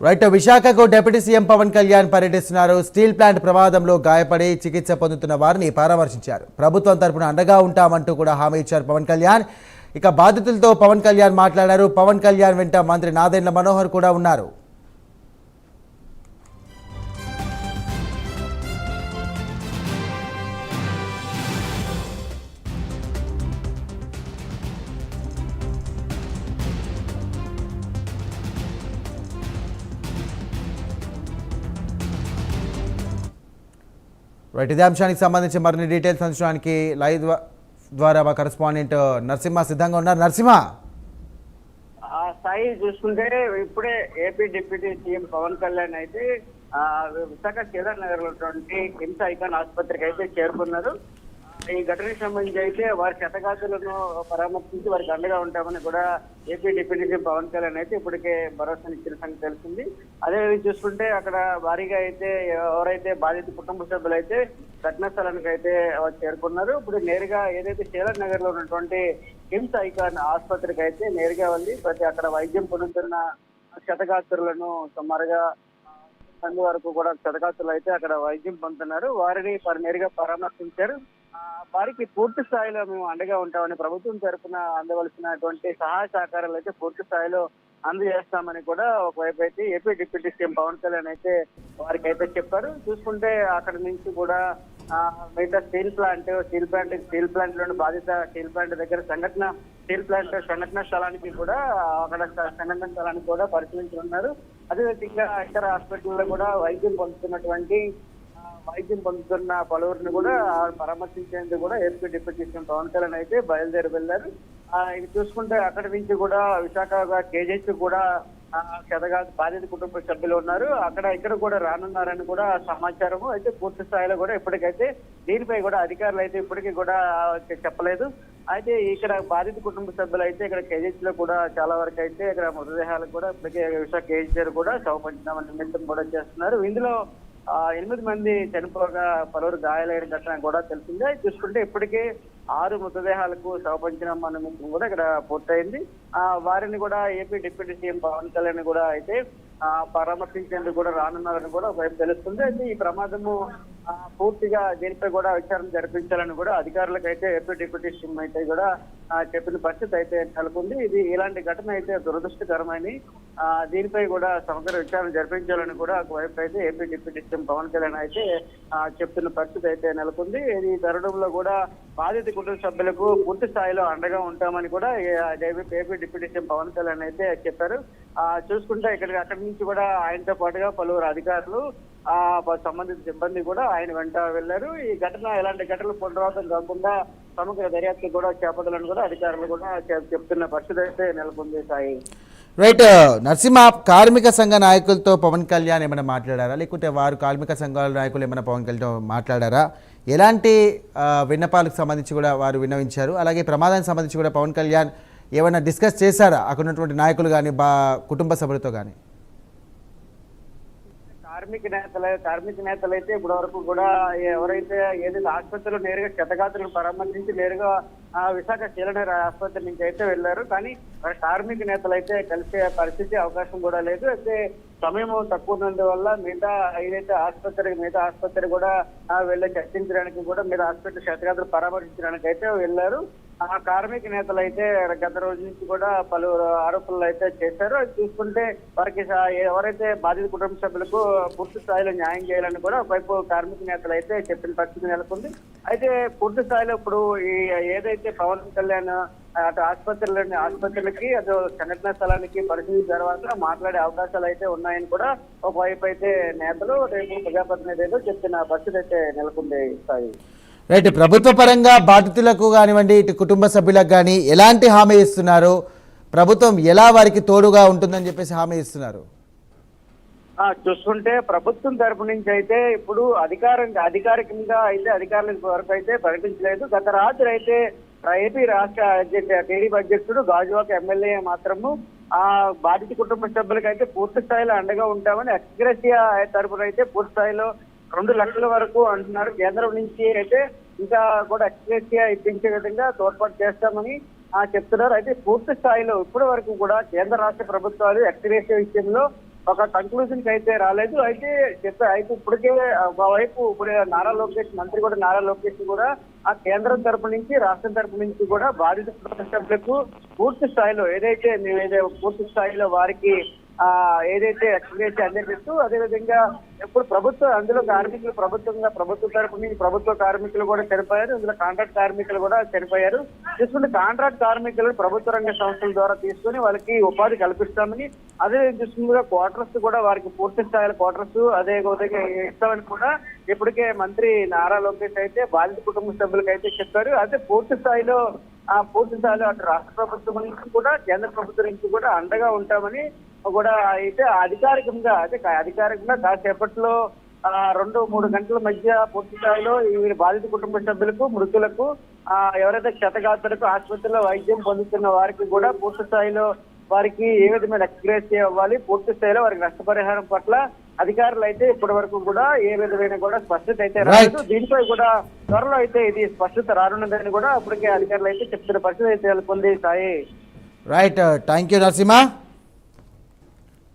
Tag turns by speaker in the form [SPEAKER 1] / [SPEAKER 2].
[SPEAKER 1] Right విశాఖకు deputy CM Pawan Kalyan పర్యటిస్తున్నారు. Steel plant ప్రమాదంలో గాయపడి చికిత్స పొందుతున్న వారిని పరామర్శించారు. ప్రభుత్వం తరపున అండగా ఉంటామంటూ కూడా హామీ ఇచ్చారు పవన్ కళ్యాణ్. ఇక బాధితులతో పవన్ కళ్యాణ్ మాట్లాడారు. పవన్ కళ్యాణ్ వెంట మంత్రి నాదెండ్ల మనోహర్ కూడా ఉన్నారు. రైట్ ఇదే అంశానికి సంబంధించి మరిన్ని డీటెయిల్స్ అందించడానికి లైవ్ ద్వారా మా కరెస్పాండెంట్ నరసింహ సిద్ధంగా ఉన్నారు. నరసింహ,
[SPEAKER 2] స్థాయి చూసుకుంటే ఇప్పుడే AP deputy CM Pawan Kalyan అయితే విశాఖ శ్రీధర్ నగర్ లో కిమ్స్ ఐకాన్ ఆసుపత్రికి అయితే చేరుకున్నారు. ఈ ఘటనకు సంబంధించి అయితే వారి క్షతగాతులను పరామర్శించి వారికి అండగా ఉంటామని కూడా AP deputy CM Pawan Kalyan అయితే ఇప్పటికే భరోసానిచ్చిన సంగతి తెలిసింది. అదేవిధంగా చూసుకుంటే అక్కడ భారీగా అయితే ఎవరైతే బాధిత కుటుంబ సభ్యులు అయితే ఘటనా స్థలానికి అయితే చేరుకున్నారు. ఇప్పుడు నేరుగా ఏదైతే శ్రీధర్ నగర్ లో ఉన్నటువంటి కిమ్స్ ఐకాన్ ఆసుపత్రికి అయితే నేరుగా వెళ్ళి ప్రతి అక్కడ వైద్యం పొందుతున్న క్షతగాత్రులను సుమారుగా మంది వరకు కూడా క్షతగాత్రులు అయితే అక్కడ వైద్యం పొందుతున్నారు. వారిని నేరుగా పరామర్శించారు. వారికి పూర్తి స్థాయిలో మేము అండగా ఉంటామని ప్రభుత్వం తరఫున అందవలసినటువంటి సహాయ సహకారాలు అయితే పూర్తి స్థాయిలో అందజేస్తామని కూడా ఒకవైపు అయితే AP deputy CM Pawan Kalyan అయితే వారికి అయితే చెప్పారు. చూసుకుంటే అక్కడ నుంచి కూడా మిగతా స్టీల్ ప్లాంట్ లోని బాధిత స్టీల్ ప్లాంట్ దగ్గర సంఘటన స్థలానికి కూడా అక్కడ సంఘటన స్థలానికి కూడా పరిశీలించనున్నారు. అదేవిధంగా ఇతర హాస్పిటల్లో కూడా వైద్యం పొందుతున్న పలువురిని కూడా పరామర్శించేందుకు కూడా AP deputy CM Pawan Kalyan అయితే బయలుదేరి వెళ్లారు. ఇది చూసుకుంటే అక్కడి నుంచి కూడా విశాఖ కేజెస్ కూడా బాధిత కుటుంబ సభ్యులు ఉన్నారు. ఇక్కడ కూడా రానున్నారని కూడా సమాచారము అయితే పూర్తి స్థాయిలో కూడా ఇప్పటికైతే దీనిపై కూడా అధికారులు అయితే ఇప్పటికీ కూడా చెప్పలేదు. అయితే ఇక్కడ బాధిత కుటుంబ సభ్యులు అయితే ఇక్కడ కేజెస్ లో కూడా చాలా వరకు అయితే ఇక్కడ మృతదేహాలకు కూడా ఇప్పటికే విశాఖ కేజీఆర్ కూడా శవ పంచనామా నిమిత్తం కూడా చేస్తున్నారు. ఇందులో 8 మంది చనిపోగా పలువురు గాయాలైన ఘటన కూడా తెలిసిందే. చూసుకుంటే ఇప్పటికే 6 మృతదేహాలకు శవ పంచనామా నిమిత్తం కూడా ఇక్కడ పూర్తయింది. వారిని కూడా AP deputy CM Pawan Kalyan కూడా అయితే పరామర్శించేందుకు కూడా రానున్నారని కూడా ఒకవైపు తెలుస్తుంది. అయితే ఈ ప్రమాదము పూర్తిగా దీనిపై కూడా విచారణ జరిపించాలని కూడా అధికారులకు అయితే ఏపీ డిప్యూటీ సీఎం అయితే కూడా చెప్పిన పరిస్థితి అయితే నెలకొంది. ఇలాంటి ఘటన అయితే దురదృష్టకరమైన దీనిపై కూడా సమగ్ర విచారణ జరిపించాలని కూడా ఒకవైపు అయితే AP deputy CM Pawan Kalyan అయితే చెప్తున్న పరిస్థితి అయితే నెలకొంది. ఈ తరుణంలో కూడా బాధిత కుటుంబ సభ్యులకు పూర్తి స్థాయిలో అండగా ఉంటామని కూడా AP deputy CM Pawan Kalyan అయితే చెప్పారు. చూసుకుంటే అక్కడి నుంచి కూడా ఆయనతో పాటుగా పలువురు అధికారులు సంబంధిత సిబ్బంది కూడా ఆయన వెంట వెళ్లారు. ఈ ఘటన ఎలాంటి ఘటనలు పునరావృతం కాకుండా సమగ్ర దర్యాప్తు కూడా చేపట్టాలని కూడా అధికారులు కూడా చెప్తున్న పరిస్థితి అయితే నెలకొంది. సాయి
[SPEAKER 1] రైట్ నరసింహ, కార్మిక సంఘ నాయకులతో పవన్ కళ్యాణ్ ఏమైనా మాట్లాడారా, లేకుంటే వారు కార్మిక సంఘాల నాయకులు ఏమైనా పవన్ కళ్యాణ్ మాట్లాడారా? ఎలాంటి విన్నపాలకు సంబంధించి కూడా వారు విన్నవించారు? అలాగే ప్రమాదానికి సంబంధించి కూడా పవన్ కళ్యాణ్ ఏమైనా డిస్కస్ చేశారా అక్కడ ఉన్నటువంటి నాయకులు కానీ కుటుంబ సభ్యులతో కానీ?
[SPEAKER 2] కార్మిక నేతలు అయితే ఇప్పటి వరకు కూడా ఎవరైతే ఏదైతే ఆసుపత్రిలో నేరుగా క్షతగాత్రులను పరామర్శించి నేరుగా విశాఖ శ్రీధర్ ఆసుపత్రి నుంచి అయితే వెళ్లారు. కానీ కార్మిక నేతలు అయితే కలిసే పరిస్థితి అవకాశం కూడా లేదు. అయితే సమయం తక్కువ ఉన్నందువల్ల మిగతా ఆసుపత్రి కూడా వెళ్ళి చర్చించడానికి కూడా మిగతా ఆసుపత్రి క్షతగాత్రులు పరామర్శించడానికి అయితే వెళ్లారు. కార్మిక నేతలు అయితే గత రోజు నుంచి కూడా పలు ఆరోపణలు అయితే చేశారు. అది చూసుకుంటే వారికి ఎవరైతే బాధిత కుటుంబ సభ్యులకు పూర్తి స్థాయిలో న్యాయం చేయాలని కూడా ఒకవైపు కార్మిక నేతలు అయితే చెప్పిన పరిస్థితి నెలకొంది. అయితే పూర్తి స్థాయిలో ఇప్పుడు ఏదైతే పవన్ కళ్యాణ్ అటు ఆసుపత్రులకి అటు సంఘటనా స్థలానికి పరిశీలించిన తర్వాత మాట్లాడే అవకాశాలు అయితే ఉన్నాయని కూడా ఒకవైపు అయితే నేతలు రేపు ప్రజాప్రతినిధులు చెప్తున్న పరిస్థితి అయితే నెలకొంది. స్థాయి
[SPEAKER 1] రైట్, ప్రభుత్వ పరంగా బాధితులకు కానివ్వండి ఇటు కుటుంబ సభ్యులకు కానీ ఎలాంటి హామీ ఇస్తున్నారు? ప్రభుత్వం ఎలా వారికి తోడుగా ఉంటుందని చెప్పేసి హామీ ఇస్తున్నారు?
[SPEAKER 2] చూసుకుంటే ప్రభుత్వం తరపు నుంచి అయితే ఇప్పుడు అధికారికంగా అయితే అధికారుల వరకు అయితే ప్రకటించలేదు. గత రాత్రి అయితే ఏపీ రాష్ట్ర టీడీపీ అధ్యక్షుడు గాజువాక ఎమ్మెల్యే మాత్రము బాధిత కుటుంబ సభ్యులకు అయితే పూర్తి స్థాయిలో అండగా ఉంటామని ఎక్స్గ్రేషియా తరపున అయితే పూర్తి స్థాయిలో 2 లక్షల వరకు అంటున్నారు. కేంద్రం నుంచి అయితే ఇంకా కూడా ఎక్స్గ్రేషియా ఇప్పించే విధంగా తోడ్పాటు చేస్తామని చెప్తున్నారు. అయితే పూర్తి స్థాయిలో ఇప్పటి వరకు కూడా కేంద్ర రాష్ట్ర ప్రభుత్వాలు ఎక్స్గ్రేషియా విషయంలో ఒక కంక్లూజన్ కి అయితే రాలేదు. అయితే అయితే ఇప్పటికే ఒకవైపు ఇప్పుడు నారా లోకేష్ మంత్రి కూడా నారా లోకేష్ కూడా ఆ కేంద్రం తరపు నుంచి రాష్ట్రం తరపు నుంచి కూడా బాధిత కుటుంబ సభ్యులకు పూర్తి స్థాయిలో పూర్తి స్థాయిలో వారికి ఏదైతే ఎక్స్ప్రెస్ అందజేస్తూ అదేవిధంగా ఇప్పుడు ప్రభుత్వం అందులో కార్మికులు ప్రభుత్వ తరపు నుంచి ప్రభుత్వ కార్మికులు కూడా చనిపోయారు. ఇందులో కాంట్రాక్ట్ కార్మికులు కూడా చనిపోయారు. చూసుకుంటే కాంట్రాక్ట్ కార్మికులు ప్రభుత్వ రంగ సంస్థల ద్వారా తీసుకుని వాళ్ళకి ఉపాధి కల్పిస్తామని, అదే చూసుకుంటే క్వార్టర్స్ కూడా వారికి పూర్తి స్థాయిలో క్వార్టర్స్ అదే విధంగా ఇస్తామని కూడా ఇప్పటికే మంత్రి నారా లోకేష్ అయితే బాధిత కుటుంబ సభ్యులకు అయితే చెప్పారు. అయితే పూర్తి స్థాయిలో అటు రాష్ట్ర ప్రభుత్వం నుంచి కూడా కేంద్ర ప్రభుత్వం నుంచి కూడా అండగా ఉంటామని కూడా అయితే అధికారికంగా కాసేపట్లో 2-3 గంటల మధ్య పూర్తి స్థాయిలో ఈ బాధిత కుటుంబ సభ్యులకు మృతులకు ఎవరైతే క్షతగాతులకు ఆసుపత్రిలో వైద్యం పొందుతున్న వారికి కూడా పూర్తి స్థాయిలో వారికి ఏ విధమైన ఎక్స్గ్రేస్ అవ్వాలి, పూర్తి స్థాయిలో వారికి నష్టపరిహారం పట్ల అధికారులు అయితే ఇప్పటి వరకు కూడా ఏ విధమైన కూడా స్పష్టత అయితే రాలేదు. దీనిపై కూడా త్వరలో అయితే ఇది స్పష్టత రానున్నదని కూడా అప్పటికే అధికారులు అయితే చెప్తున్న పరిస్థితి అయితే నెలకొంది. Sai
[SPEAKER 1] right, thank you Narasimha.